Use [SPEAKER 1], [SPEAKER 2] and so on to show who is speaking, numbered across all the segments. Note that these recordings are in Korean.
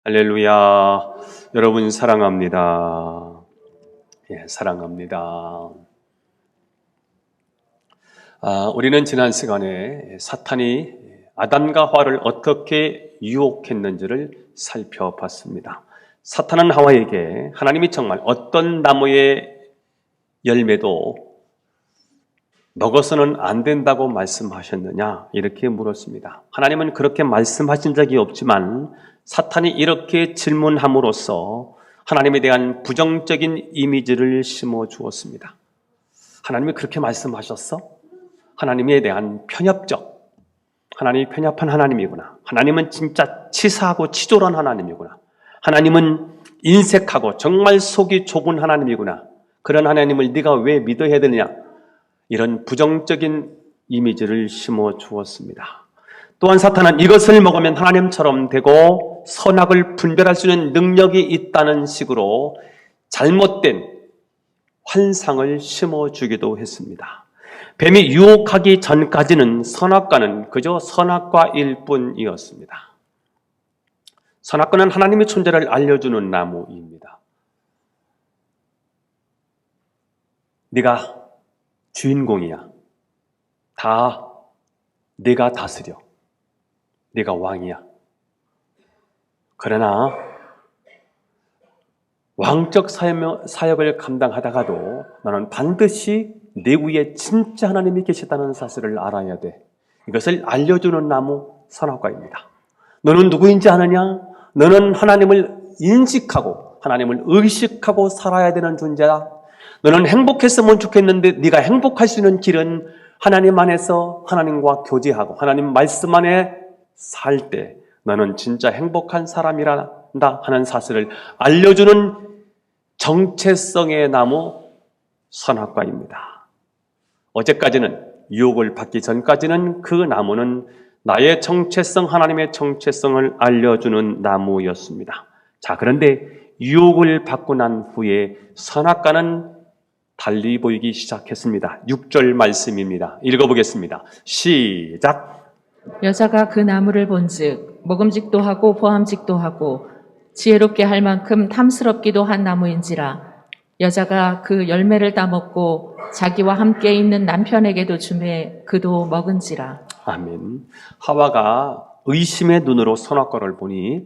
[SPEAKER 1] 할렐루야. 여러분 사랑합니다. 사랑합니다. 우리는 지난 시간에 사탄이 아담과 하와를 어떻게 유혹했는지를 살펴봤습니다. 사탄은 하와에게 하나님이 정말 어떤 나무의 열매도 먹어서는 안 된다고 말씀하셨느냐 이렇게 물었습니다. 하나님은 그렇게 말씀하신 적이 없지만 사탄이 이렇게 질문함으로써 하나님에 대한 부정적인 이미지를 심어주었습니다. 하나님이 그렇게 말씀하셨어? 하나님에 대한 편협적, 하나님이 편협한 하나님이구나. 하나님은 진짜 치사하고 치졸한 하나님이구나. 하나님은 인색하고 정말 속이 좁은 하나님이구나. 그런 하나님을 네가 왜 믿어야 되느냐? 이런 부정적인 이미지를 심어주었습니다. 또한 사탄은 이것을 먹으면 하나님처럼 되고 선악을 분별할 수 있는 능력이 있다는 식으로 잘못된 환상을 심어주기도 했습니다. 뱀이 유혹하기 전까지는 선악과는 그저 선악과일 뿐이었습니다. 선악과는 하나님의 존재를 알려주는 나무입니다. 네가 주인공이야. 다 네가 다스려. 네가 왕이야. 그러나 왕적 사역을 감당하다가도 너는 반드시 내 위에 진짜 하나님이 계시다는 사실을 알아야 돼. 이것을 알려주는 나무 선악과입니다. 너는 누구인지 아느냐? 너는 하나님을 인식하고 하나님을 의식하고 살아야 되는 존재다. 너는 행복했으면 좋겠는데 네가 행복할 수 있는 길은 하나님 안에서 하나님과 교제하고 하나님 말씀 안에 살 때 너는 진짜 행복한 사람이란다 하는 사실을 알려주는 정체성의 나무 선악과입니다. 어제까지는 유혹을 받기 전까지는 그 나무는 나의 정체성, 하나님의 정체성을 알려주는 나무였습니다. 자, 그런데 유혹을 받고 난 후에 선악과는 달리 보이기 시작했습니다. 6절 말씀입니다. 읽어보겠습니다. 시작.
[SPEAKER 2] 여자가 그 나무를 본즉 먹음직도 하고 보암직도 하고 지혜롭게 할 만큼 탐스럽기도 한 나무인지라. 여자가 그 열매를 따먹고 자기와 함께 있는 남편에게도 주매 그도 먹은지라.
[SPEAKER 1] 아멘. 하와가 의심의 눈으로 선악과를 보니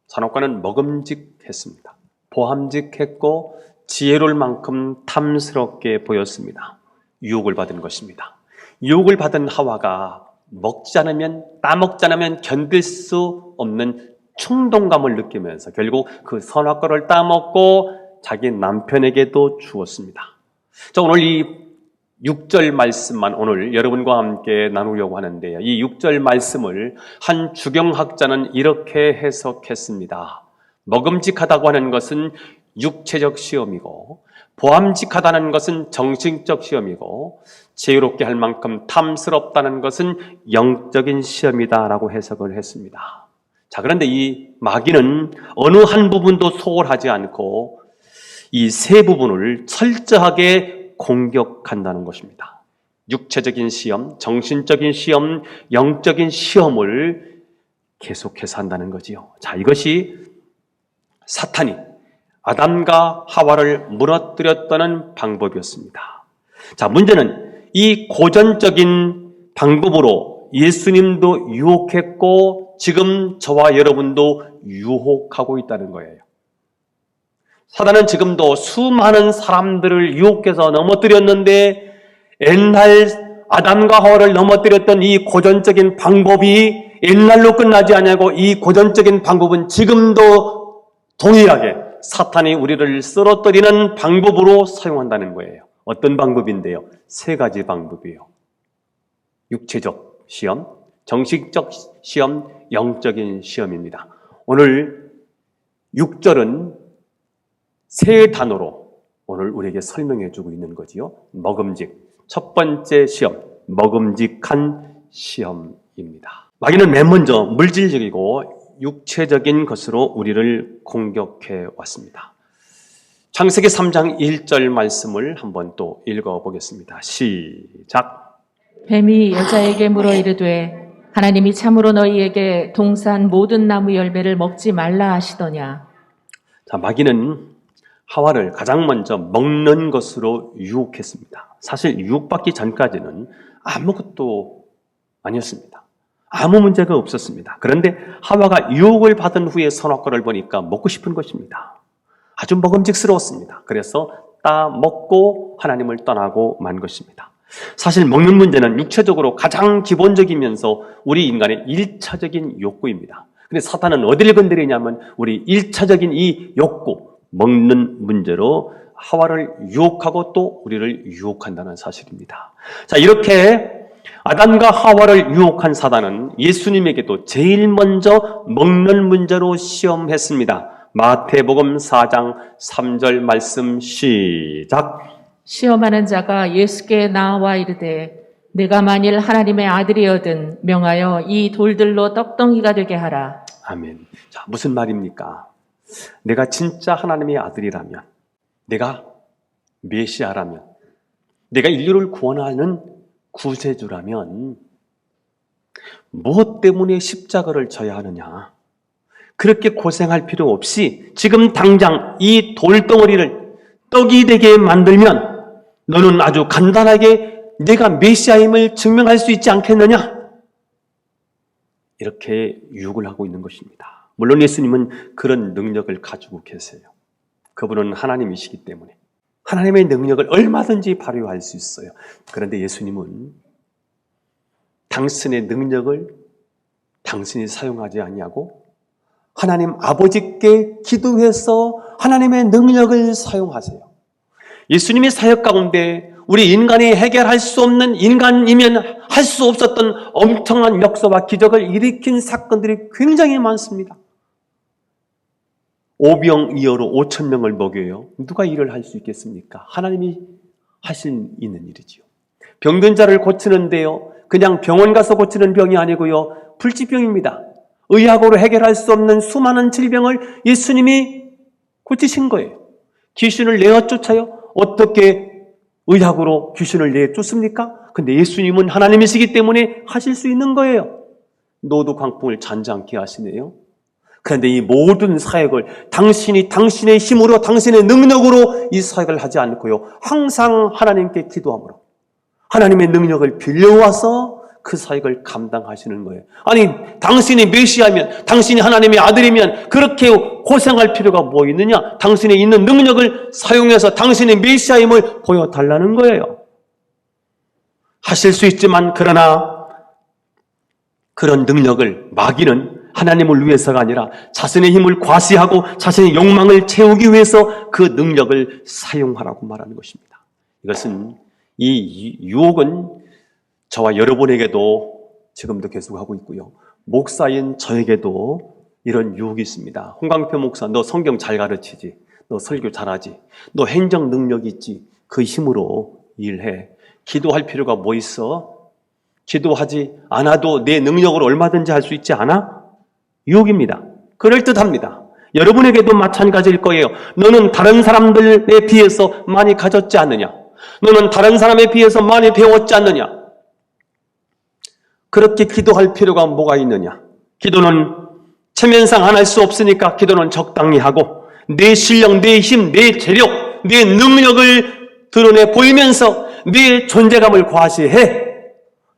[SPEAKER 1] 선악과는 먹음직했습니다. 보암직했고 지혜로울 만큼 탐스럽게 보였습니다. 유혹을 받은 것입니다. 유혹을 받은 하와가 먹지 않으면, 따먹지 않으면 견딜 수 없는 충동감을 느끼면서 결국 그 선악과를 따먹고 자기 남편에게도 주었습니다. 자, 오늘 이 6절 말씀만 오늘 여러분과 함께 나누려고 하는데요. 이 6절 말씀을 한 주경학자는 이렇게 해석했습니다. 먹음직하다고 하는 것은 육체적 시험이고 보암직하다는 것은 정신적 시험이고 지혜롭게 할 만큼 탐스럽다는 것은 영적인 시험이다라고 해석을 했습니다. 자, 그런데 이 마귀는 어느 한 부분도 소홀하지 않고 이 세 부분을 철저하게 공격한다는 것입니다. 육체적인 시험, 정신적인 시험, 영적인 시험을 계속해서 한다는 거지요. 자, 이것이 사탄이 아담과 하와를 무너뜨렸다는 방법이었습니다. 자, 문제는 이 고전적인 방법으로 예수님도 유혹했고 지금 저와 여러분도 유혹하고 있다는 거예요. 사단은 지금도 수많은 사람들을 유혹해서 넘어뜨렸는데 옛날 아담과 하와를 넘어뜨렸던 이 고전적인 방법이 옛날로 끝나지 않냐고 이 고전적인 방법은 지금도 동일하게 사탄이 우리를 쓰러뜨리는 방법으로 사용한다는 거예요. 어떤 방법인데요? 세 가지 방법이에요. 육체적 시험, 정신적 시험, 영적인 시험입니다. 오늘 6절은 세 단어로 오늘 우리에게 설명해 주고 있는 거지요. 먹음직, 첫 번째 시험, 먹음직한 시험입니다. 마귀는 맨 먼저 물질적이고 육체적인 것으로 우리를 공격해 왔습니다. 창세기 3장 1절 말씀을 한번 또 읽어보겠습니다. 시작.
[SPEAKER 2] 뱀이 여자에게 물어 이르되 하나님이 참으로 너희에게 동산 모든 나무 열매를 먹지 말라 하시더냐.
[SPEAKER 1] 자, 마귀는 하와를 가장 먼저 먹는 것으로 유혹했습니다. 사실 유혹받기 전까지는 아무것도 아니었습니다. 아무 문제가 없었습니다. 그런데 하와가 유혹을 받은 후에 선악과를 보니까 먹고 싶은 것입니다. 아주 먹음직스러웠습니다. 그래서 따먹고 하나님을 떠나고 만 것입니다. 사실 먹는 문제는 육체적으로 가장 기본적이면서 우리 인간의 1차적인 욕구입니다. 근데 사탄은 어디를 건드리냐면 우리 1차적인 이 욕구, 먹는 문제로 하와를 유혹하고 또 우리를 유혹한다는 사실입니다. 자, 이렇게 아담과 하와를 유혹한 사단은 예수님에게도 제일 먼저 먹는 문제로 시험했습니다. 마태복음 4장 3절 말씀 시작.
[SPEAKER 2] 시험하는 자가 예수께 나와 이르되 내가 만일 하나님의 아들이거든 명하여 이 돌들로 떡덩이가 되게 하라.
[SPEAKER 1] 아멘. 자, 무슨 말입니까? 내가 진짜 하나님의 아들이라면, 내가 메시아라면, 내가 인류를 구원하는 구세주라면 무엇 때문에 십자가를 져야 하느냐? 그렇게 고생할 필요 없이 지금 당장 이 돌덩어리를 떡이 되게 만들면 너는 아주 간단하게 내가 메시아임을 증명할 수 있지 않겠느냐? 이렇게 유혹을 하고 있는 것입니다. 물론 예수님은 그런 능력을 가지고 계세요. 그분은 하나님이시기 때문에 하나님의 능력을 얼마든지 발휘할 수 있어요. 그런데 예수님은 당신의 능력을 당신이 사용하지 아니하고 하나님 아버지께 기도해서 하나님의 능력을 사용하세요. 예수님의 사역 가운데 우리 인간이 해결할 수 없는, 인간이면 할 수 없었던 엄청난 역사와 기적을 일으킨 사건들이 굉장히 많습니다. 오병이어로 5,000명을 먹여요. 누가 일을 할 수 있겠습니까? 하나님이 하실 있는 일이지요. 병든 자를 고치는데요, 그냥 병원 가서 고치는 병이 아니고요, 불치병입니다. 의학으로 해결할 수 없는 수많은 질병을 예수님이 고치신 거예요. 귀신을 내어 쫓아요? 어떻게 의학으로 귀신을 내쫓습니까? 근데 예수님은 하나님이시기 때문에 하실 수 있는 거예요. 노도 광풍을 잔잔케 하시네요. 그런데 이 모든 사역을 당신이 당신의 힘으로, 당신의 능력으로 이 사역을 하지 않고요, 항상 하나님께 기도함으로 하나님의 능력을 빌려와서 그 사역을 감당하시는 거예요. 아니, 당신이 메시아면, 당신이 하나님의 아들이면 그렇게 고생할 필요가 뭐 있느냐? 당신이 있는 능력을 사용해서 당신의 메시아임을 보여달라는 거예요. 하실 수 있지만, 그러나 그런 능력을 마귀는 하나님을 위해서가 아니라 자신의 힘을 과시하고 자신의 욕망을 채우기 위해서 그 능력을 사용하라고 말하는 것입니다. 이것은, 이 유혹은 저와 여러분에게도 지금도 계속하고 있고요, 목사인 저에게도 이런 유혹이 있습니다. 홍광표 목사, 너 성경 잘 가르치지, 너 설교 잘하지, 너 행정 능력 있지, 그 힘으로 일해. 기도할 필요가 뭐 있어? 기도하지 않아도 내 능력으로 얼마든지 할 수 있지 않아? 유혹입니다. 그럴듯합니다. 여러분에게도 마찬가지일 거예요. 너는 다른 사람들에 비해서 많이 가졌지 않느냐? 너는 다른 사람에 비해서 많이 배웠지 않느냐? 그렇게 기도할 필요가 뭐가 있느냐? 기도는 체면상 안 할 수 없으니까 기도는 적당히 하고 내 실력, 내 힘, 내 재력, 내 능력을 드러내 보이면서 내 존재감을 과시해.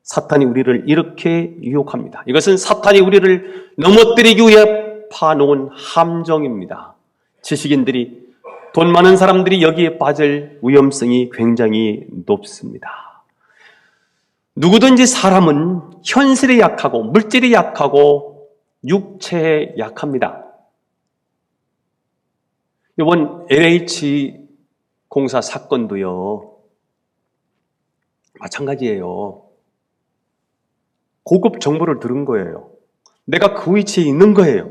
[SPEAKER 1] 사탄이 우리를 이렇게 유혹합니다. 이것은 사탄이 우리를 넘어뜨리기 위해 파놓은 함정입니다. 지식인들이, 돈 많은 사람들이 여기에 빠질 위험성이 굉장히 높습니다. 누구든지 사람은 현실에 약하고 물질에 약하고 육체에 약합니다. 이번 LH 공사 사건도요, 마찬가지예요. 고급 정보를 들은 거예요. 내가 그 위치에 있는 거예요.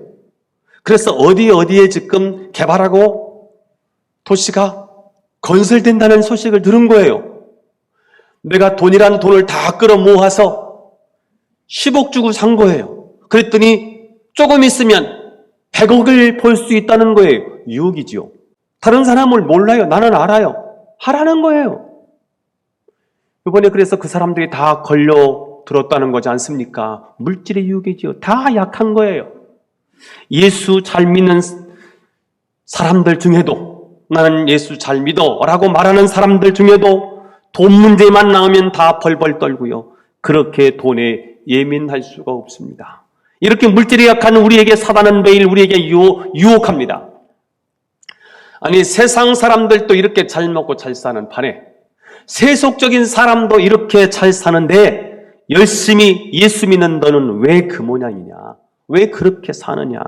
[SPEAKER 1] 그래서 어디에 지금 개발하고 도시가 건설된다는 소식을 들은 거예요. 내가 돈이란 돈을 다 끌어 모아서 10억 주고 산 거예요. 그랬더니 조금 있으면 100억을 벌 수 있다는 거예요. 유혹이지요. 다른 사람을 몰라요. 나는 알아요. 하라는 거예요. 이번에 그래서 그 사람들이 다 걸려 들었다는 거지 않습니까? 물질의 유혹이지요. 다 약한 거예요. 예수 잘 믿는 사람들 중에도, 나는 예수 잘 믿어 라고 말하는 사람들 중에도 돈 문제만 나오면 다 벌벌 떨고요. 그렇게 돈에 예민할 수가 없습니다. 이렇게 물질이 약한 우리에게 사단은 매일 우리에게 유혹합니다. 아니, 세상 사람들도 이렇게 잘 먹고 잘 사는 판에 세속적인 사람도 이렇게 잘 사는데 열심히 예수 믿는 너는 왜 그 모양이냐? 왜 그렇게 사느냐?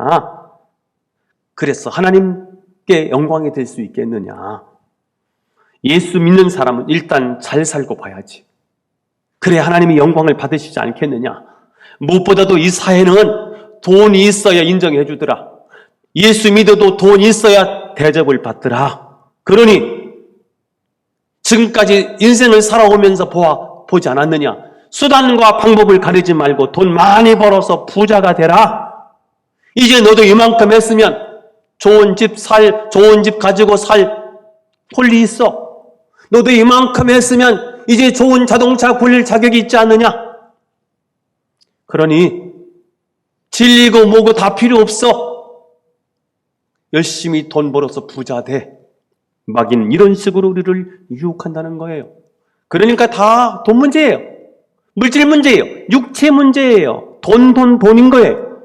[SPEAKER 1] 그래서 하나님께 영광이 될 수 있겠느냐? 예수 믿는 사람은 일단 잘 살고 봐야지. 그래 하나님이 영광을 받으시지 않겠느냐? 무엇보다도 이 사회는 돈이 있어야 인정해 주더라. 예수 믿어도 돈이 있어야 대접을 받더라. 그러니 지금까지 인생을 살아오면서 보지 않았느냐? 수단과 방법을 가리지 말고 돈 많이 벌어서 부자가 되라. 이제 너도 이만큼 했으면 좋은 집 가지고 살 권리 있어. 너도 이만큼 했으면 이제 좋은 자동차 굴릴 자격이 있지 않느냐? 그러니 진리고 뭐고 다 필요 없어. 열심히 돈 벌어서 부자 돼. 마귀는 이런 식으로 우리를 유혹한다는 거예요. 그러니까 다 돈 문제예요. 물질 문제예요. 육체 문제예요. 돈인 거예요.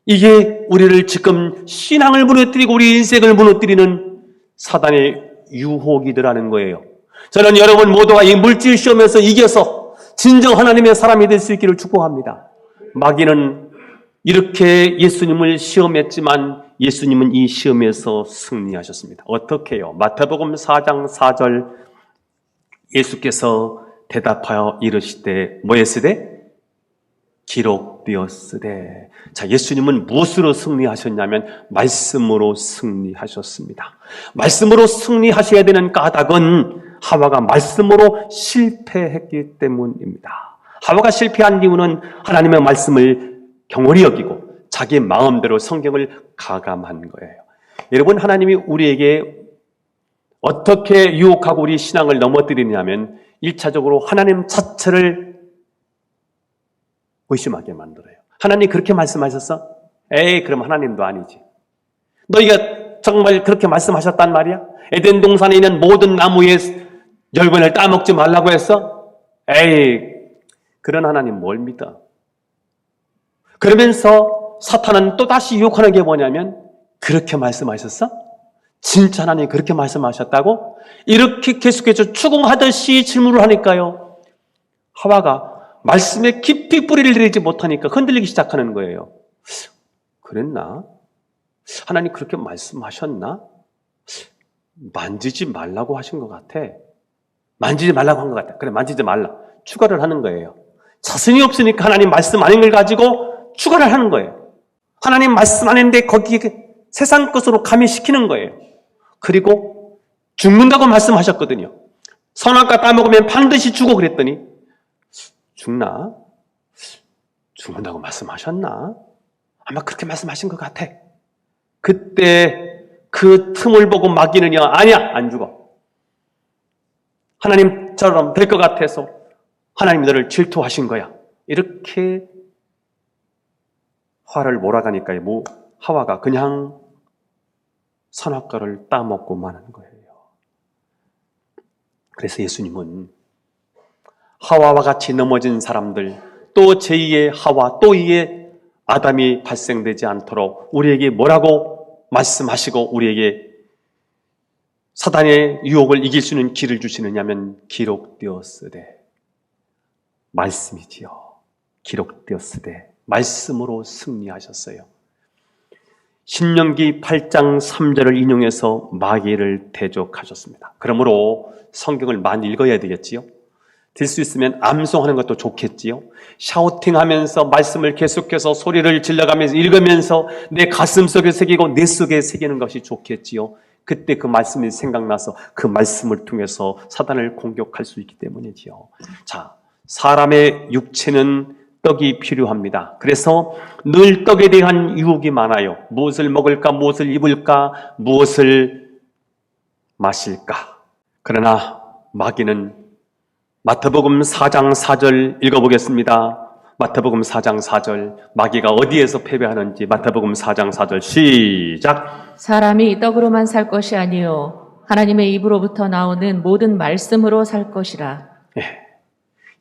[SPEAKER 1] 이게 우리를 지금 신앙을 무너뜨리고 우리 인생을 무너뜨리는 사단의 유혹이더라는 거예요. 저는 여러분 모두가 이 물질 시험에서 이겨서 진정 하나님의 사람이 될 수 있기를 축복합니다. 마귀는 이렇게 예수님을 시험했지만 예수님은 이 시험에서 승리하셨습니다. 어떻게 해요? 마태복음 4장 4절 예수께서 대답하여 이르시되 뭐였으되? 기록되었으되. 자, 예수님은 무엇으로 승리하셨냐면 말씀으로 승리하셨습니다. 말씀으로 승리하셔야 되는 까닭은 하와가 말씀으로 실패했기 때문입니다. 하와가 실패한 이유는 하나님의 말씀을 경홀히 여기고 자기 마음대로 성경을 가감한 거예요. 여러분, 하나님이 우리에게 어떻게 유혹하고 우리 신앙을 넘어뜨리냐면 1차적으로 하나님 자체를 의심하게 만들어요. 하나님 그렇게 말씀하셨어? 에이, 그럼 하나님도 아니지. 너희가 정말 그렇게 말씀하셨단 말이야? 에덴 동산에 있는 모든 나무의 열매를 따먹지 말라고 했어? 에이, 그런 하나님 뭘 믿어? 그러면서 사탄은 또다시 유혹하는 게 뭐냐면 그렇게 말씀하셨어? 진짜 하나님 그렇게 말씀하셨다고? 이렇게 계속해서 추궁하듯이 질문을 하니까요. 하와가 말씀에 깊이 뿌리를 내리지 못하니까 흔들리기 시작하는 거예요. 그랬나? 하나님 그렇게 말씀하셨나? 만지지 말라고 하신 것 같아. 만지지 말라고 한 것 같아. 그래, 만지지 말라. 추가를 하는 거예요. 자신이 없으니까 하나님 말씀 아닌 걸 가지고 추가를 하는 거예요. 하나님 말씀 아닌데 거기에 세상 것으로 가미시키는 거예요. 그리고 죽는다고 말씀하셨거든요. 선악과 따먹으면 반드시 죽어 그랬더니 죽나? 죽는다고 말씀하셨나? 아마 그렇게 말씀하신 것 같아. 그때 그 틈을 보고 마귀는요, 아니야, 안 죽어. 하나님처럼 될 것 같아서 하나님이 너를 질투하신 거야. 이렇게 화를 몰아가니까 하와가 그냥 선악과를 따먹고 마는 거예요. 그래서 예수님은 하와와 같이 넘어진 사람들, 또 제2의 하와, 또 2의 아담이 발생되지 않도록 우리에게 뭐라고 말씀하시고 우리에게 사단의 유혹을 이길 수 있는 길을 주시느냐면 기록되었으되 말씀이지요. 기록되었으되 말씀으로 승리하셨어요. 신명기 8장 3절을 인용해서 마귀를 대적하셨습니다. 그러므로 성경을 많이 읽어야 되겠지요. 될 수 있으면 암송하는 것도 좋겠지요. 샤우팅하면서 말씀을 계속해서 소리를 질러가면서 읽으면서 내 가슴 속에 새기고 내 속에 새기는 것이 좋겠지요. 그때 그 말씀이 생각나서 그 말씀을 통해서 사단을 공격할 수 있기 때문이지요. 자, 사람의 육체는 떡이 필요합니다. 그래서 늘 떡에 대한 유혹이 많아요. 무엇을 먹을까, 무엇을 입을까, 무엇을 마실까. 그러나 마귀는 마태복음 4장 4절 읽어보겠습니다. 마태복음 4장 4절, 마귀가 어디에서 패배하는지 마태복음 4장 4절 시작.
[SPEAKER 2] 사람이 떡으로만 살 것이 아니요 하나님의 입으로부터 나오는 모든 말씀으로 살 것이라.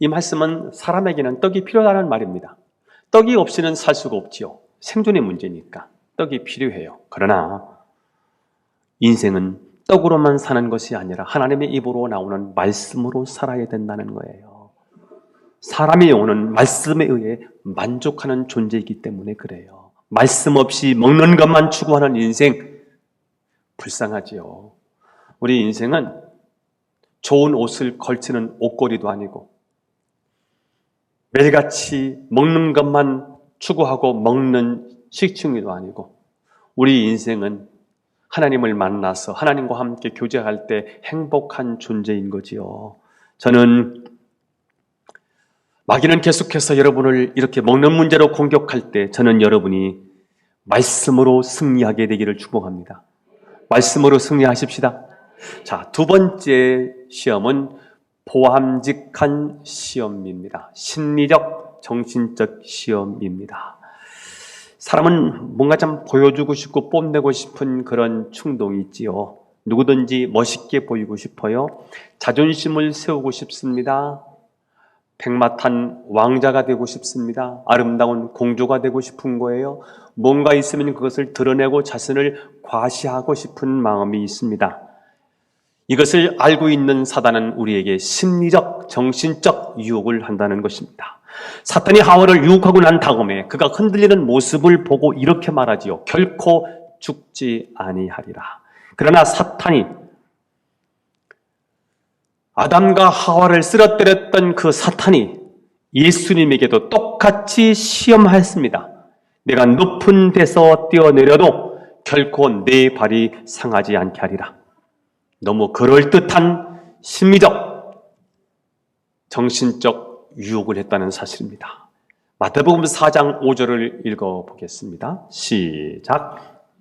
[SPEAKER 1] 이 말씀은 사람에게는 떡이 필요하다는 말입니다. 떡이 없이는 살 수가 없지요. 생존의 문제니까 떡이 필요해요. 그러나 인생은 떡으로만 사는 것이 아니라 하나님의 입으로 나오는 말씀으로 살아야 된다는 거예요. 사람의 영혼은 말씀에 의해 만족하는 존재이기 때문에 그래요. 말씀 없이 먹는 것만 추구하는 인생 불쌍하지요. 우리 인생은 좋은 옷을 걸치는 옷걸이도 아니고 매일같이 먹는 것만 추구하고 먹는 식충이도 아니고 우리 인생은 하나님을 만나서 하나님과 함께 교제할 때 행복한 존재인 거지요. 저는 마귀는 계속해서 여러분을 이렇게 먹는 문제로 공격할 때 저는 여러분이 말씀으로 승리하게 되기를 축복합니다. 말씀으로 승리하십시다. 자, 두 번째 시험은 보암직한 시험입니다. 심리적, 정신적 시험입니다. 사람은 뭔가 좀 보여주고 싶고 뽐내고 싶은 그런 충동이 있지요. 누구든지 멋있게 보이고 싶어요. 자존심을 세우고 싶습니다. 백마탄 왕자가 되고 싶습니다. 아름다운 공주가 되고 싶은 거예요. 뭔가 있으면 그것을 드러내고 자신을 과시하고 싶은 마음이 있습니다. 이것을 알고 있는 사단은 우리에게 심리적, 정신적 유혹을 한다는 것입니다. 사탄이 하와를 유혹하고 난 다음에 그가 흔들리는 모습을 보고 이렇게 말하지요. 결코 죽지 아니하리라. 그러나 사탄이 아담과 하와를 쓰러뜨렸던 그 사탄이 예수님에게도 똑같이 시험하였습니다. 내가 높은 데서 뛰어내려도 결코 내 발이 상하지 않게 하리라. 너무 그럴듯한 심리적, 정신적 유혹을 했다는 사실입니다. 마태복음 4장 5절을 읽어보겠습니다. 시작.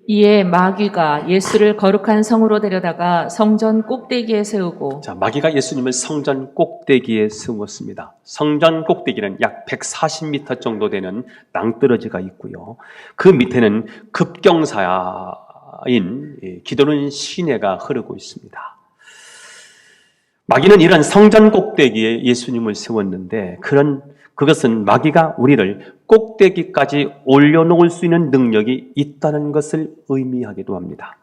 [SPEAKER 2] 이에 마귀가 예수를 거룩한 성으로 데려다가 성전 꼭대기에 세우고.
[SPEAKER 1] 자, 마귀가 예수님을 성전 꼭대기에 세웠습니다. 성전 꼭대기는 약 140m 정도 되는 낭떠러지가 있고요. 그 밑에는 급경사인 기도는 시내가 흐르고 있습니다. 마귀는 이런 성전 꼭대기에 예수님을 세웠는데 그것은 마귀가 우리를 꼭대기까지 올려놓을 수 있는 능력이 있다는 것을 의미하기도 합니다.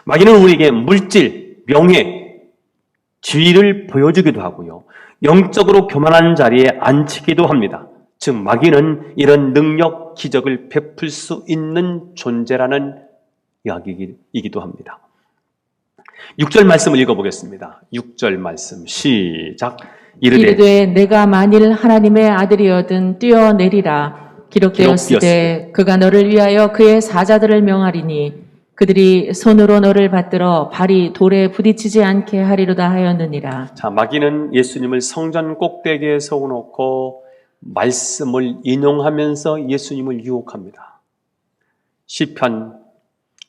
[SPEAKER 1] 마귀는 우리에게 물질, 명예, 지위를 보여주기도 하고요. 영적으로 교만한 자리에 앉히기도 합니다. 즉 마귀는 이런 능력, 기적을 베풀 수 있는 존재라는 이야기이기도 합니다. 6절 말씀을 읽어보겠습니다. 6절 말씀 시작.
[SPEAKER 2] 이르되 내가 만일 하나님의 아들이어든 뛰어내리라. 기록되었으되 그가 너를 위하여 그의 사자들을 명하리니 그들이 손으로 너를 받들어 발이 돌에 부딪히지 않게 하리로다 하였느니라.
[SPEAKER 1] 자, 마귀는 예수님을 성전 꼭대기에 세워놓고 말씀을 인용하면서 예수님을 유혹합니다. 시편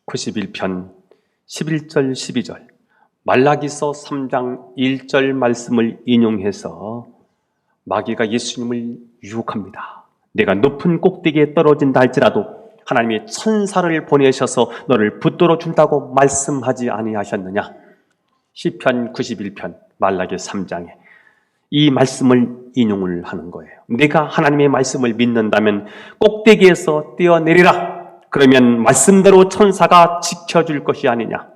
[SPEAKER 1] 91편 11절 12절 말라기서 3장 1절 말씀을 인용해서 마귀가 예수님을 유혹합니다. 내가 높은 꼭대기에 떨어진다 할지라도 하나님의 천사를 보내셔서 너를 붙들어 준다고 말씀하지 아니하셨느냐? 시편 91편 말라기 3장에 이 말씀을 인용을 하는 거예요. 내가 하나님의 말씀을 믿는다면 꼭대기에서 뛰어내리라. 그러면 말씀대로 천사가 지켜줄 것이 아니냐.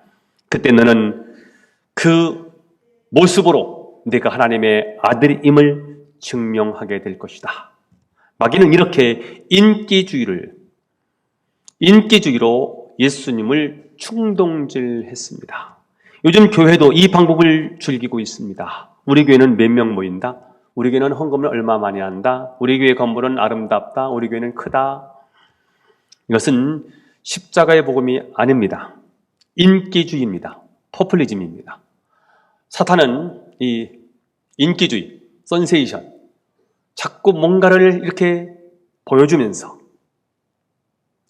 [SPEAKER 1] 그때 너는 그 모습으로 내가 하나님의 아들임을 증명하게 될 것이다. 마귀는 이렇게 인기주의로 예수님을 충동질했습니다. 요즘 교회도 이 방법을 즐기고 있습니다. 우리 교회는 몇 명 모인다? 우리 교회는 헌금을 얼마 많이 한다? 우리 교회 건물은 아름답다? 우리 교회는 크다? 이것은 십자가의 복음이 아닙니다. 인기주의입니다. 포퓰리즘입니다. 사탄은 이 인기주의, 센세이션, 자꾸 뭔가를 이렇게 보여주면서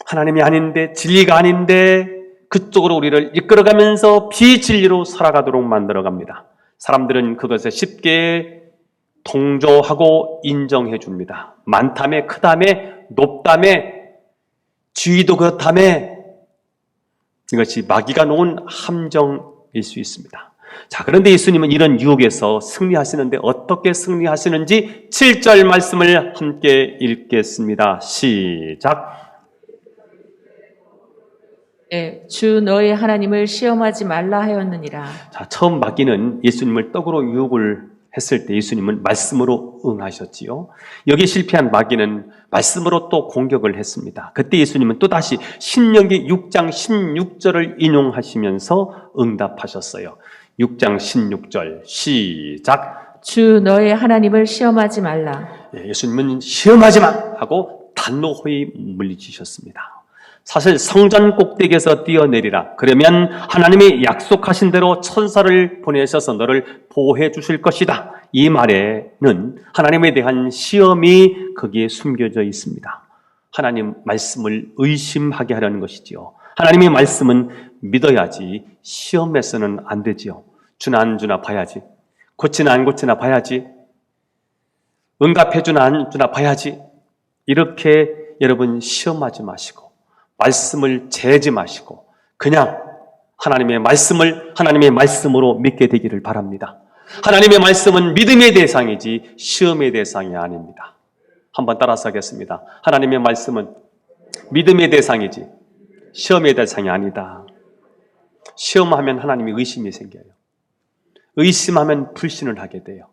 [SPEAKER 1] 하나님이 아닌데, 진리가 아닌데 그쪽으로 우리를 이끌어가면서 비진리로 살아가도록 만들어갑니다. 사람들은 그것에 쉽게 동조하고 인정해 줍니다. 많다며 크다며 높다며 지위도 그렇다며 이것이 마귀가 놓은 함정일 수 있습니다. 자, 그런데 예수님은 이런 유혹에서 승리하시는데 어떻게 승리하시는지 7절 말씀을 함께 읽겠습니다. 시작.
[SPEAKER 2] 네, 주 너의 하나님을 시험하지 말라 하였느니라.
[SPEAKER 1] 자, 처음 마귀는 예수님을 떡으로 유혹을 했을 때 예수님은 말씀으로 응하셨지요. 여기 실패한 마귀는 말씀으로 또 공격을 했습니다. 그때 예수님은 또다시 신명기 6장 16절을 인용하시면서 응답하셨어요. 6장 16절 시작.
[SPEAKER 2] 주 너의 하나님을 시험하지 말라.
[SPEAKER 1] 예수님은 시험하지 마 하고 단호히 물리치셨습니다. 사실 성전 꼭대기에서 뛰어내리라. 그러면 하나님이 약속하신 대로 천사를 보내셔서 너를 보호해 주실 것이다. 이 말에는 하나님에 대한 시험이 거기에 숨겨져 있습니다. 하나님 말씀을 의심하게 하려는 것이지요. 하나님의 말씀은 믿어야지 시험에서는 안 되지요. 주나 안 주나 봐야지. 고치나 안 고치나 봐야지. 응답해 주나 안 주나 봐야지. 이렇게 여러분 시험하지 마시고 말씀을 재지 마시고 그냥 하나님의 말씀을 하나님의 말씀으로 믿게 되기를 바랍니다. 하나님의 말씀은 믿음의 대상이지 시험의 대상이 아닙니다. 한번 따라서 하겠습니다. 하나님의 말씀은 믿음의 대상이지 시험의 대상이 아니다. 시험하면 하나님의 의심이 생겨요. 의심하면 불신을 하게 돼요.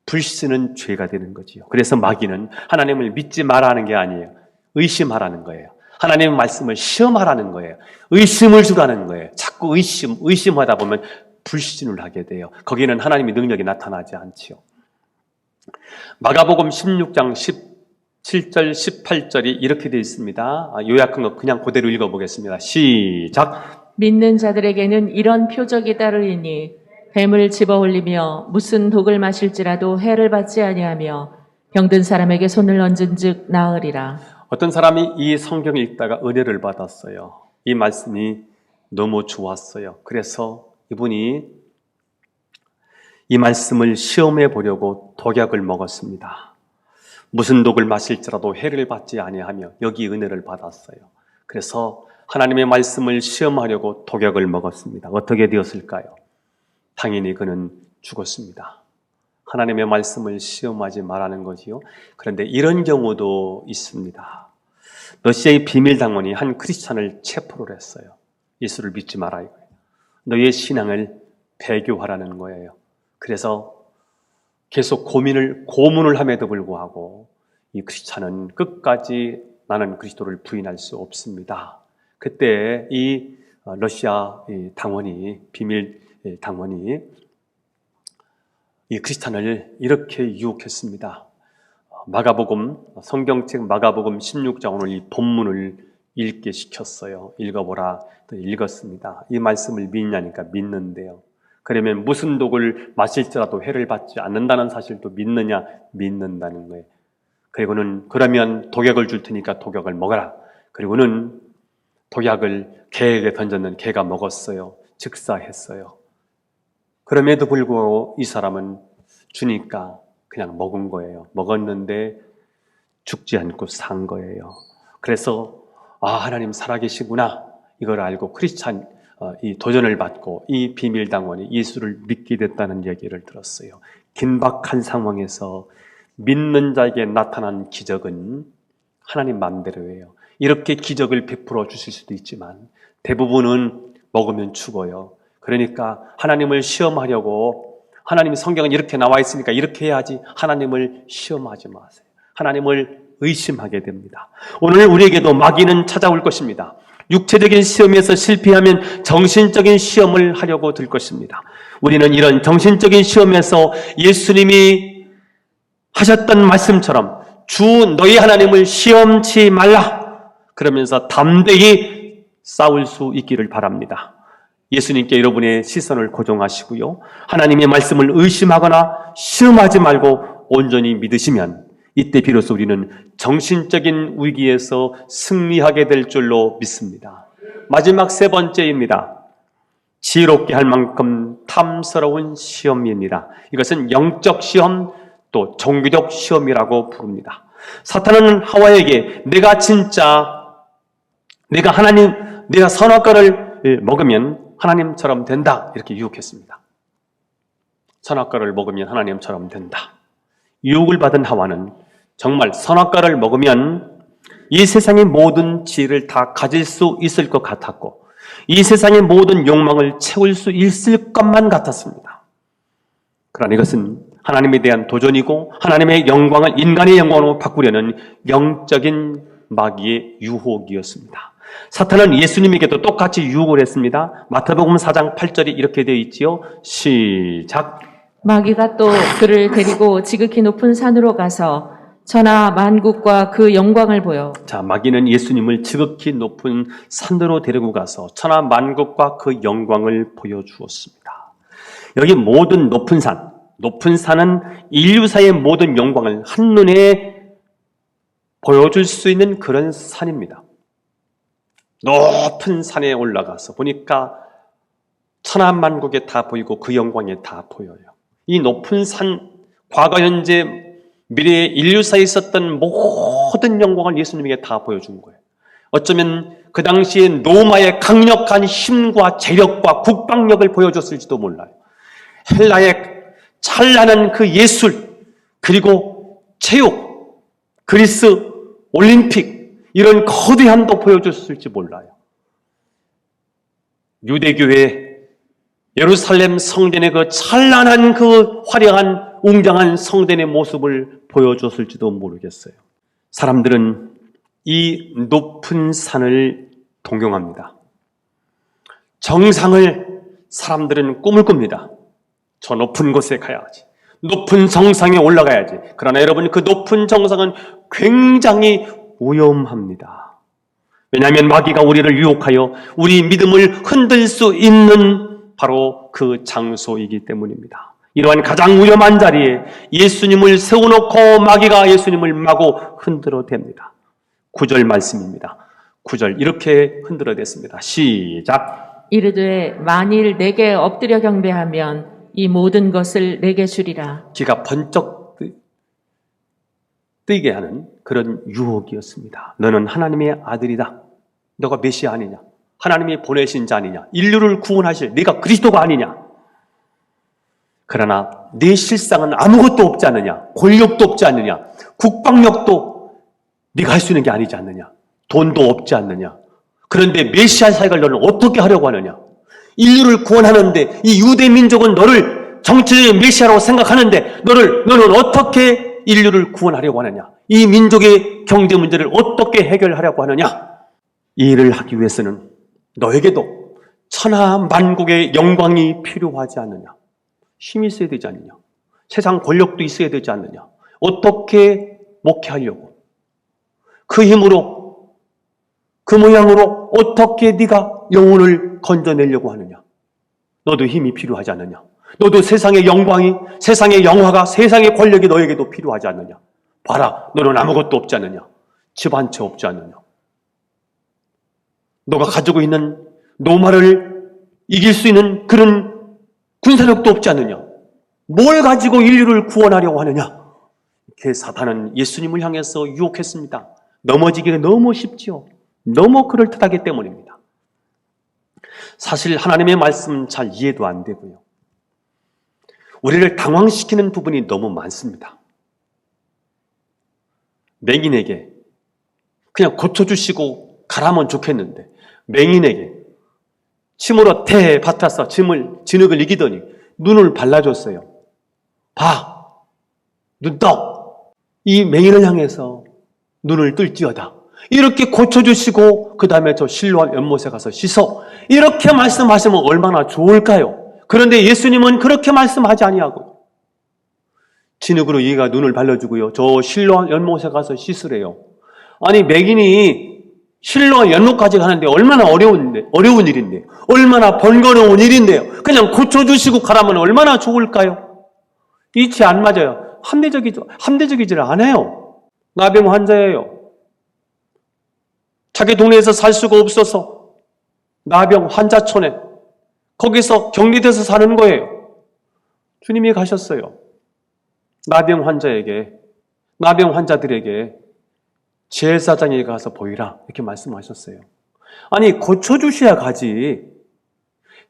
[SPEAKER 1] 불신은 죄가 되는 거지요. 그래서 마귀는 하나님을 믿지 말라는 게 아니에요. 의심하라는 거예요. 하나님의 말씀을 시험하라는 거예요. 의심을 주라는 거예요. 자꾸 의심하다 보면 불신을 하게 돼요. 거기는 하나님의 능력이 나타나지 않지요. 마가복음 16장 17절 18절이 이렇게 되어 있습니다. 요약한 거 그냥 그대로 읽어보겠습니다. 시작.
[SPEAKER 2] 믿는 자들에게는 이런 표적이 따르리니 뱀을 집어올리며 무슨 독을 마실지라도 해를 받지 아니하며 병든 사람에게 손을 얹은즉 나으리라.
[SPEAKER 1] 어떤 사람이 이 성경을 읽다가 은혜를 받았어요. 이 말씀이 너무 좋았어요. 그래서 이분이 이 말씀을 시험해 보려고 독약을 먹었습니다. 무슨 독을 마실지라도 해를 받지 아니하며 여기 은혜를 받았어요. 그래서 하나님의 말씀을 시험하려고 독약을 먹었습니다. 어떻게 되었을까요? 당연히 그는 죽었습니다. 하나님의 말씀을 시험하지 말라는 거지요. 그런데 이런 경우도 있습니다. 러시아의 비밀당원이 한 크리스찬을 체포를 했어요. 예수를 믿지 마라 이거예요. 너의 신앙을 배교하라는 거예요. 그래서 계속 고문을 함에도 불구하고 이 크리스찬은 끝까지 나는 그리스도를 부인할 수 없습니다. 그때 이 러시아 당원이 비밀 당원이 이 크리스찬을 이렇게 유혹했습니다. 마가복음 성경책 마가복음 16장 오늘 이 본문을 읽게 시켰어요. 읽어보라. 또 읽었습니다. 이 말씀을 믿냐니까 믿는데요. 그러면 무슨 독을 마실지라도 해를 받지 않는다는 사실도 믿느냐? 믿는다는 거예요. 그리고는 그러면 독약을 줄 테니까 독약을 먹어라. 그리고는 독약을 개에게 던졌는 개가 먹었어요. 즉사했어요. 그럼에도 불구하고 이 사람은 주니까 그냥 먹은 거예요. 먹었는데 죽지 않고 산 거예요. 그래서 하나님 살아계시구나 이걸 알고 크리스찬 이 도전을 받고 이 비밀당원이 예수를 믿게 됐다는 얘기를 들었어요. 긴박한 상황에서 믿는 자에게 나타난 기적은 하나님 마음대로예요. 이렇게 기적을 베풀어 주실 수도 있지만 대부분은 먹으면 죽어요. 그러니까 하나님을 시험하려고 하나님 성경은 이렇게 나와 있으니까 이렇게 해야지 하나님을 시험하지 마세요. 하나님을 의심하게 됩니다. 오늘 우리에게도 마귀는 찾아올 것입니다. 육체적인 시험에서 실패하면 정신적인 시험을 하려고 들 것입니다. 우리는 이런 정신적인 시험에서 예수님이 하셨던 말씀처럼 주 너희 하나님을 시험치 말라 그러면서 담대히 싸울 수 있기를 바랍니다. 예수님께 여러분의 시선을 고정하시고요. 하나님의 말씀을 의심하거나 시험하지 말고 온전히 믿으시면 이때 비로소 우리는 정신적인 위기에서 승리하게 될 줄로 믿습니다. 마지막 세 번째입니다. 지혜롭게 할 만큼 탐스러운 시험입니다. 이것은 영적 시험, 또 종교적 시험이라고 부릅니다. 사탄은 하와에게 내가 선악과를 먹으면 하나님처럼 된다 이렇게 유혹했습니다. 선악과를 먹으면 하나님처럼 된다. 유혹을 받은 하와는 정말 선악과를 먹으면 이 세상의 모든 지혜를 다 가질 수 있을 것 같았고 이 세상의 모든 욕망을 채울 수 있을 것만 같았습니다. 그러나 이것은 하나님에 대한 도전이고 하나님의 영광을 인간의 영광으로 바꾸려는 영적인 마귀의 유혹이었습니다. 사탄은 예수님에게도 똑같이 유혹을 했습니다. 마태복음 4장 8절이 이렇게 되어 있지요. 시작.
[SPEAKER 2] 마귀가 또 그를 데리고 지극히 높은 산으로 가서 천하 만국과 그 영광을 보여.
[SPEAKER 1] 자, 마귀는 예수님을 지극히 높은 산으로 데리고 가서 천하 만국과 그 영광을 보여주었습니다. 여기 모든 높은 산은 인류사의 모든 영광을 한눈에 보여줄 수 있는 그런 산입니다. 높은 산에 올라가서 보니까 천하 만국에 다 보이고 그 영광에 다 보여요. 이 높은 산, 과거, 현재, 미래에 인류사에 있었던 모든 영광을 예수님에게 다 보여준 거예요. 어쩌면 그 당시에 로마의 강력한 힘과 재력과 국방력을 보여줬을지도 몰라요. 헬라의 찬란한 그 예술, 그리고 체육, 그리스, 올림픽, 이런 거대함도 보여줬을지 몰라요. 유대교회, 예루살렘 성전의 그 찬란한 그 화려한 웅장한 성전의 모습을 보여줬을지도 모르겠어요. 사람들은 이 높은 산을 동경합니다. 정상을 사람들은 꿈을 꿉니다. 저 높은 곳에 가야지. 높은 정상에 올라가야지. 그러나 여러분, 그 높은 정상은 굉장히 위험합니다. 왜냐하면 마귀가 우리를 유혹하여 우리 믿음을 흔들 수 있는 바로 그 장소이기 때문입니다. 이러한 가장 위험한 자리에 예수님을 세워놓고 마귀가 예수님을 마구 흔들어댑니다. 9절 말씀입니다. 9절 이렇게 흔들어댔습니다. 시작.
[SPEAKER 2] 이르되 만일 내게 엎드려 경배하면 이 모든 것을 내게 주리라.
[SPEAKER 1] 귀가 번쩍 뜨게 하는 그런 유혹이었습니다. 너는 하나님의 아들이다. 너가 메시아 아니냐? 하나님이 보내신 자 아니냐? 인류를 구원하실 네가 그리스도가 아니냐? 그러나 네 실상은 아무것도 없지 않느냐? 권력도 없지 않느냐? 국방력도 네가 할 수 있는 게 아니지 않느냐? 돈도 없지 않느냐? 그런데 메시아 사역을 너는 어떻게 하려고 하느냐? 인류를 구원하는데 이 유대 민족은 너를 정치적인 메시아라고 생각하는데 너는 어떻게 인류를 구원하려고 하느냐? 이 민족의 경제 문제를 어떻게 해결하려고 하느냐? 이 일을 하기 위해서는 너에게도 천하 만국의 영광이 필요하지 않느냐? 힘이 있어야 되지 않느냐? 세상 권력도 있어야 되지 않느냐? 어떻게 목회하려고? 그 힘으로, 그 모양으로 어떻게 네가 영혼을 건져내려고 하느냐? 너도 힘이 필요하지 않느냐? 너도 세상의 영광이, 세상의 영화가, 세상의 권력이 너에게도 필요하지 않느냐? 봐라, 너는 아무것도 없지 않느냐? 집 한 채 없지 않느냐? 너가 가지고 있는 로마를 이길 수 있는 그런 군사력도 없지 않느냐? 뭘 가지고 인류를 구원하려고 하느냐? 이렇게 사탄은 예수님을 향해서 유혹했습니다. 넘어지기가 너무 쉽지요. 너무 그럴듯하기 때문입니다. 사실 하나님의 말씀 잘 이해도 안 되고요. 우리를 당황시키는 부분이 너무 많습니다. 맹인에게 그냥 고쳐주시고 가라면 좋겠는데 맹인에게 침으로 대 밭아서 진흙을 이기더니 눈을 발라줬어요. 봐, 눈 떠. 이 맹인을 향해서 눈을 뜰지어다. 이렇게 고쳐주시고 그 다음에 저 실로암 연못에 가서 씻어. 이렇게 말씀하시면 얼마나 좋을까요? 그런데 예수님은 그렇게 말씀하지 아니하고 진흙으로 얘가 눈을 발라주고요. 저 실로암 연못에 가서 씻으래요. 아니 맹인이 실로암 연못까지 가는데 얼마나 어려운 일인데, 얼마나 번거로운 일인데요. 그냥 고쳐주시고 가라면 얼마나 좋을까요? 이치 안 맞아요. 합리적이질 않아요. 나병 환자예요. 자기 동네에서 살 수가 없어서 나병 환자촌에 거기서 격리돼서 사는 거예요. 주님이 가셨어요. 나병 환자들에게 제사장에게 가서 보이라 이렇게 말씀하셨어요. 아니 고쳐주셔야 가지.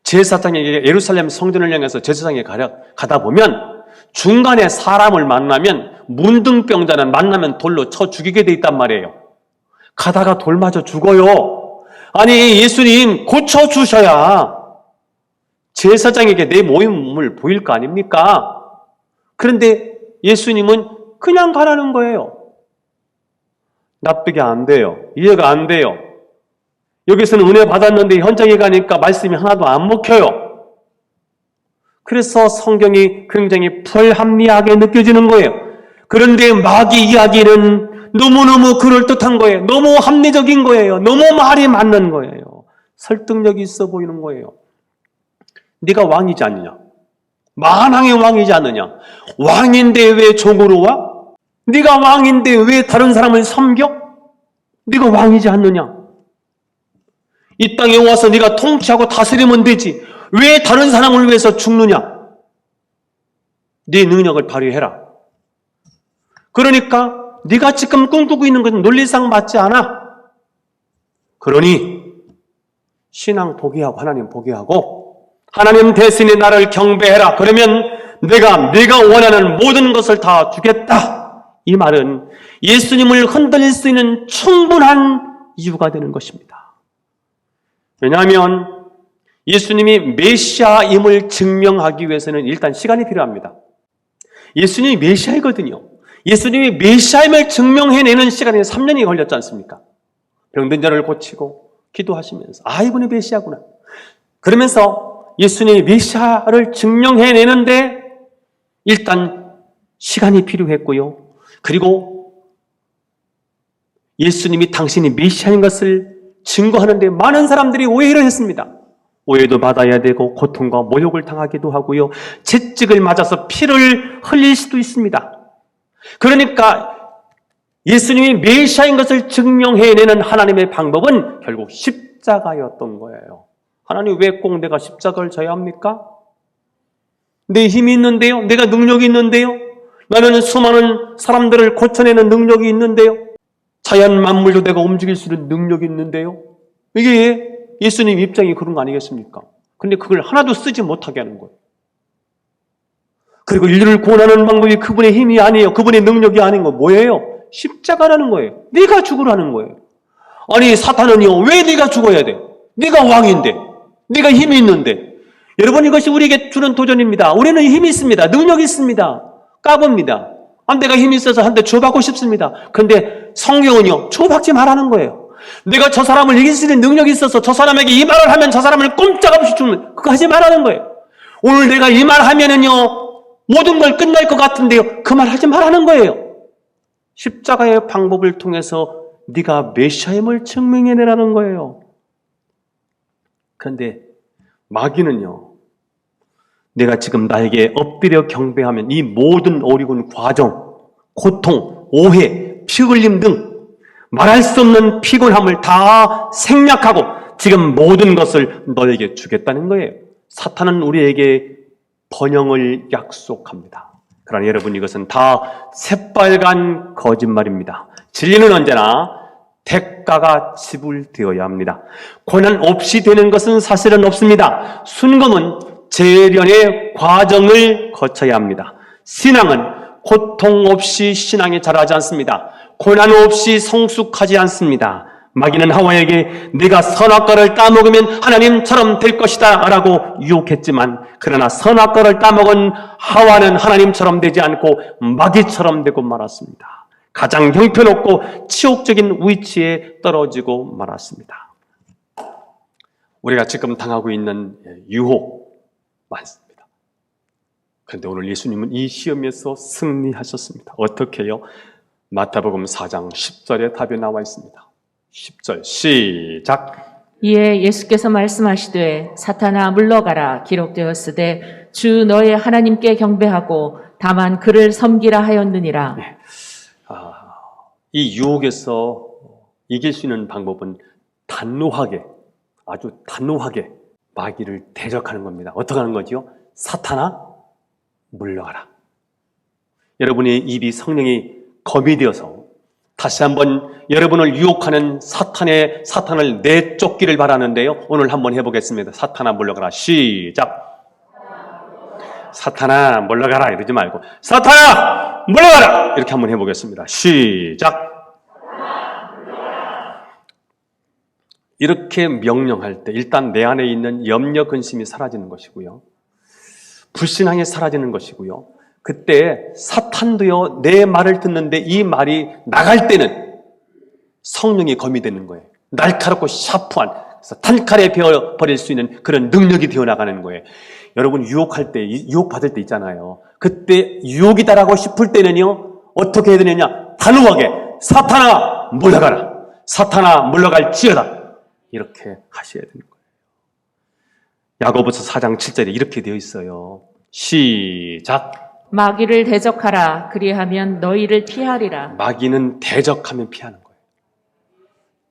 [SPEAKER 1] 제사장에게 예루살렘 성전을 향해서 제사장에 가다 보면 중간에 사람을 만나면 문둥병자는 만나면 돌로 쳐 죽이게 돼 있단 말이에요. 가다가 돌 맞아 죽어요. 아니 예수님 고쳐주셔야 제사장에게 내 모임을 보일 거 아닙니까? 그런데 예수님은 그냥 가라는 거예요. 납득이 안 돼요. 이해가 안 돼요. 여기서는 은혜 받았는데 현장에 가니까 말씀이 하나도 안 먹혀요. 그래서 성경이 굉장히 불합리하게 느껴지는 거예요. 그런데 마귀 이야기는 너무너무 그럴듯한 거예요. 너무 합리적인 거예요. 너무 말이 맞는 거예요. 설득력이 있어 보이는 거예요. 네가 왕이지 않느냐? 만왕의 왕이지 않느냐? 왕인데 왜 종으로 와? 네가 왕인데 왜 다른 사람을 섬겨? 네가 왕이지 않느냐? 이 땅에 와서 네가 통치하고 다스리면 되지. 왜 다른 사람을 위해서 죽느냐? 네 능력을 발휘해라. 그러니까 네가 지금 꿈꾸고 있는 것은 논리상 맞지 않아. 그러니 신앙 포기하고 하나님 포기하고 하나님 대신에 나를 경배해라. 그러면 네가 원하는 모든 것을 다 주겠다. 이 말은 예수님을 흔들릴 수 있는 충분한 이유가 되는 것입니다. 왜냐하면 예수님이 메시아임을 증명하기 위해서는 일단 시간이 필요합니다. 예수님이 메시아이거든요. 예수님이 메시아임을 증명해내는 시간이 3년이 걸렸지 않습니까? 병든 자를 고치고 기도하시면서 이분이 메시아구나. 그러면서 예수님이 메시아를 증명해내는데 일단 시간이 필요했고요. 그리고 예수님이 당신이 메시아인 것을 증거하는데 많은 사람들이 오해를 했습니다. 오해도 받아야 되고 고통과 모욕을 당하기도 하고요. 채찍을 맞아서 피를 흘릴 수도 있습니다. 그러니까 예수님이 메시아인 것을 증명해내는 하나님의 방법은 결국 십자가였던 거예요. 하나님 왜 꼭 내가 십자가를 져야 합니까? 내 힘이 있는데요. 내가 능력이 있는데요. 나는 수많은 사람들을 고쳐내는 능력이 있는데요. 자연 만물도 내가 움직일 수 있는 능력이 있는데요. 이게 예수님 입장이 그런 거 아니겠습니까? 근데 그걸 하나도 쓰지 못하게 하는 거예요. 그리고 인류를 구원하는 방법이 그분의 힘이 아니에요. 그분의 능력이 아닌 거 뭐예요? 십자가라는 거예요. 네가 죽으라는 거예요. 아니 사탄은요. 왜 네가 죽어야 돼? 네가 왕인데. 네가 힘이 있는데. 여러분 이것이 우리에게 주는 도전입니다. 우리는 힘이 있습니다. 능력이 있습니다. 까봅니다. 내가 힘이 있어서 한 대 줘받고 싶습니다. 그런데 성경은요. 줘받지 말라는 거예요. 내가 저 사람을 이길 수 있는 능력이 있어서 저 사람에게 이 말을 하면 저 사람을 꼼짝없이 죽는 그거 하지 말라는 거예요. 오늘 내가 이 말 하면은요. 모든 걸 끝날 것 같은데요. 그 말 하지 말라는 거예요. 십자가의 방법을 통해서 네가 메시아임을 증명해내라는 거예요. 그런데 마귀는요. 내가 지금 나에게 엎드려 경배하면 이 모든 어려운 과정, 고통, 오해, 피 흘림 등 말할 수 없는 피곤함을 다 생략하고 지금 모든 것을 너에게 주겠다는 거예요. 사탄은 우리에게 번영을 약속합니다. 그러나 여러분 이것은 다 새빨간 거짓말입니다. 진리는 언제나 대가가 지불되어야 합니다. 고난 없이 되는 것은 사실은 없습니다. 순금은 재련의 과정을 거쳐야 합니다. 신앙은 고통 없이 신앙이 자라지 않습니다. 고난 없이 성숙하지 않습니다. 마귀는 하와에게 네가 선악과를 따먹으면 하나님처럼 될 것이다 라고 유혹했지만 그러나 선악과를 따먹은 하와는 하나님처럼 되지 않고 마귀처럼 되고 말았습니다. 가장 형편없고 치욕적인 위치에 떨어지고 말았습니다. 우리가 지금 당하고 있는 유혹 많습니다. 그런데 오늘 예수님은 이 시험에서 승리하셨습니다. 어떻게 해요? 마태복음 4장 10절에 답이 나와 있습니다. 10절 시작.
[SPEAKER 2] 이에 예수께서 말씀하시되 사탄아 물러가라 기록되었으되 주 너의 하나님께 경배하고 다만 그를 섬기라 하였느니라.
[SPEAKER 1] 네. 이 유혹에서 이길 수 있는 방법은 단호하게 아주 단호하게 마귀를 대적하는 겁니다. 어떻게 하는 거지요? 사탄아 물러가라. 여러분의 입이 성령이 검이 되어서 다시 한번 여러분을 유혹하는 사탄을 내쫓기를 바라는데요. 오늘 한번 해보겠습니다. 사탄아 물러가라. 시작. 사탄아 물러가라 이러지 말고 사탄아 물러가라 이렇게 한번 해보겠습니다. 시작. 이렇게 명령할 때 일단 내 안에 있는 염려 근심이 사라지는 것이고요. 불신앙이 사라지는 것이고요. 그때 사탄도요 내 말을 듣는데 이 말이 나갈 때는 성령이 검이 되는 거예요. 날카롭고 샤프한 단칼에 베어버릴 수 있는 그런 능력이 되어나가는 거예요. 여러분 유혹받을 때 있잖아요. 그때 유혹이다라고 싶을 때는요 어떻게 해야 되느냐, 단호하게 사탄아 물러가라, 사탄아 물러갈지어다 이렇게 하셔야 되는 거예요. 야고보서 4장 7절에 이렇게 되어 있어요. 시작.
[SPEAKER 2] 마귀를 대적하라. 그리하면 너희를 피하리라.
[SPEAKER 1] 마귀는 대적하면 피하는 거예요.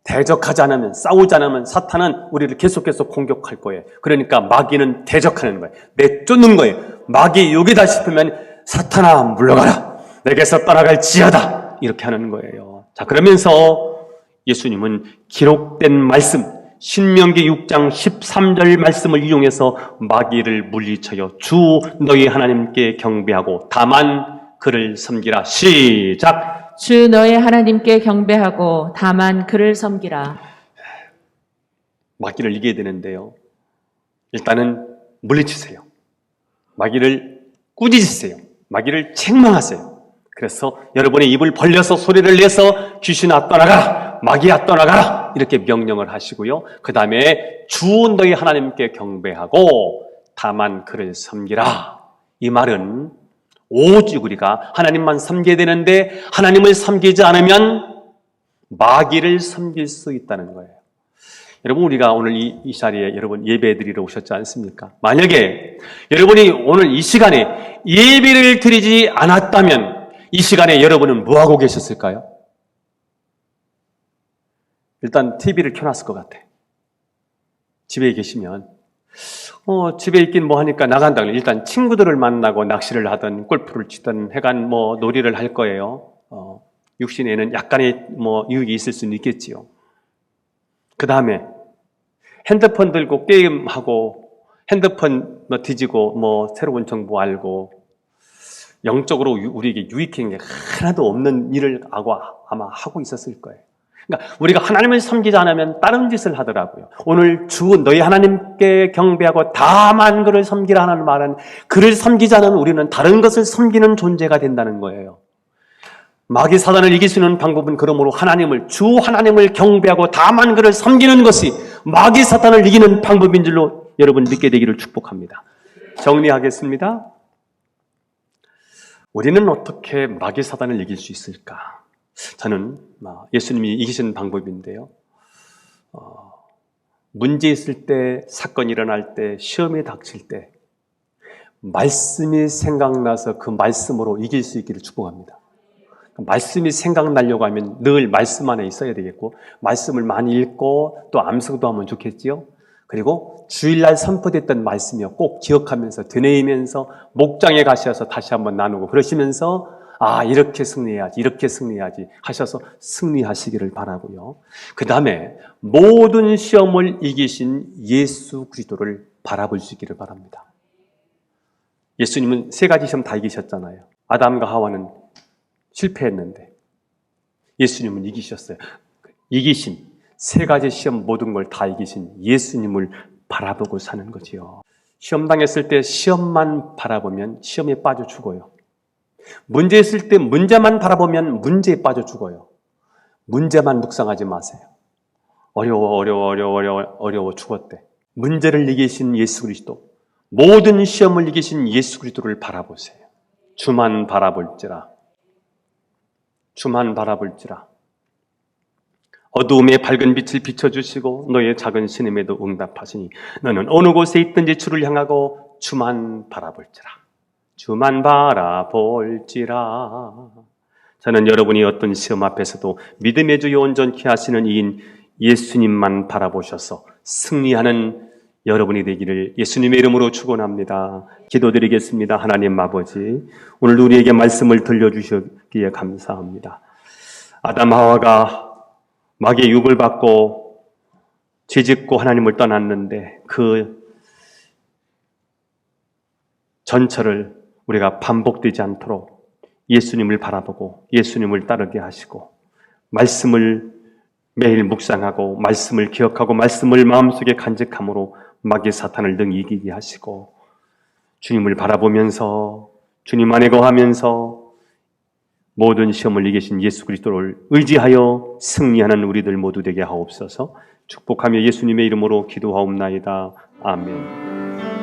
[SPEAKER 1] 대적하지 않으면, 싸우지 않으면 사탄은 우리를 계속해서 공격할 거예요. 그러니까 마귀는 대적하는 거예요. 내쫓는 거예요. 마귀 욕이다 싶으면 사탄아 물러가라. 내게서 떠나갈지어다. 이렇게 하는 거예요. 자, 그러면서 예수님은 기록된 말씀, 신명기 6장 13절 말씀을 이용해서 마귀를 물리쳐요. 주 너희 하나님께 경배하고 다만 그를 섬기라. 시작.
[SPEAKER 2] 주 너의 하나님께 경배하고 다만 그를 섬기라.
[SPEAKER 1] 마귀를 이겨야 되는데요. 일단은 물리치세요. 마귀를 꾸짖으세요. 마귀를 책망하세요. 그래서 여러분의 입을 벌려서 소리를 내서 귀신아 떠나가라, 마귀야 떠나가라 이렇게 명령을 하시고요. 그 다음에 주 너희 하나님께 경배하고 다만 그를 섬기라. 이 말은 오직 우리가 하나님만 섬겨야 되는데 하나님을 섬기지 않으면 마귀를 섬길 수 있다는 거예요. 여러분, 우리가 오늘 이 자리에 여러분 예배 드리러 오셨지 않습니까? 만약에 여러분이 오늘 이 시간에 예배를 드리지 않았다면 이 시간에 여러분은 뭐하고 계셨을까요? 일단 TV를 켜놨을 것 같아. 집에 계시면 집에 있긴 뭐 하니까 나간다. 일단 친구들을 만나고 낚시를 하든 골프를 치든 해간 뭐 놀이를 할 거예요. 육신에는 약간의 뭐 유익이 있을 수는 있겠지요. 그 다음에 핸드폰 들고 게임하고 핸드폰 뭐 뒤지고 뭐 새로운 정보 알고 영적으로 우리에게 유익한 게 하나도 없는 일을 아마 하고 있었을 거예요. 그러니까 우리가 하나님을 섬기지 않으면 다른 짓을 하더라고요. 오늘 주 너희 하나님께 경배하고 다만 그를 섬기라 하는 말은 그를 섬기지 않으면 우리는 다른 것을 섬기는 존재가 된다는 거예요. 마귀 사단을 이길 수 있는 방법은 그러므로 주 하나님을 경배하고 다만 그를 섬기는 것이 마귀 사단을 이기는 방법인 줄로 여러분 믿게 되기를 축복합니다. 정리하겠습니다. 우리는 어떻게 마귀 사단을 이길 수 있을까? 저는 예수님이 이기신 방법인데요. 문제 있을 때, 사건이 일어날 때, 시험이 닥칠 때 말씀이 생각나서 그 말씀으로 이길 수 있기를 축복합니다. 말씀이 생각나려고 하면 늘 말씀 안에 있어야 되겠고 말씀을 많이 읽고 또 암송도 하면 좋겠지요. 그리고 주일날 선포됐던 말씀이요 꼭 기억하면서 되뇌이면서 목장에 가셔서 다시 한번 나누고 그러시면서 이렇게 승리해야지 하셔서 승리하시기를 바라고요. 그 다음에 모든 시험을 이기신 예수 그리스도를 바라볼 수 있기를 바랍니다. 예수님은 3가지 시험 다 이기셨잖아요. 아담과 하와는 실패했는데 예수님은 이기셨어요. 이기신 3가지 시험 모든 걸 다 이기신 예수님을 바라보고 사는 거지요. 시험 당했을 때 시험만 바라보면 시험에 빠져 죽어요. 문제 있을 때 문제만 바라보면 문제에 빠져 죽어요. 문제만 묵상하지 마세요. 어려워 죽었대. 문제를 이기신 예수 그리스도, 모든 시험을 이기신 예수 그리스도를 바라보세요. 주만 바라볼지라. 어두움에 밝은 빛을 비춰주시고 너의 작은 신음에도 응답하시니 너는 어느 곳에 있든지 주를 향하고 주만 바라볼지라. 저는 여러분이 어떤 시험 앞에서도 믿음의 주 온전케 하시는 이인 예수님만 바라보셔서 승리하는 여러분이 되기를 예수님의 이름으로 축원합니다. 기도드리겠습니다. 하나님 아버지, 오늘 우리에게 말씀을 들려주셨기에 감사합니다. 아담 하와가 마귀의 유혹을 받고 죄짓고 하나님을 떠났는데 그 전철을 우리가 반복되지 않도록 예수님을 바라보고 예수님을 따르게 하시고 말씀을 매일 묵상하고 말씀을 기억하고 말씀을 마음속에 간직함으로 마귀 사탄을 능히 이기게 하시고 주님을 바라보면서 주님 안에 거하면서 모든 시험을 이기신 예수 그리스도를 의지하여 승리하는 우리들 모두 되게 하옵소서. 축복하며 예수님의 이름으로 기도하옵나이다. 아멘.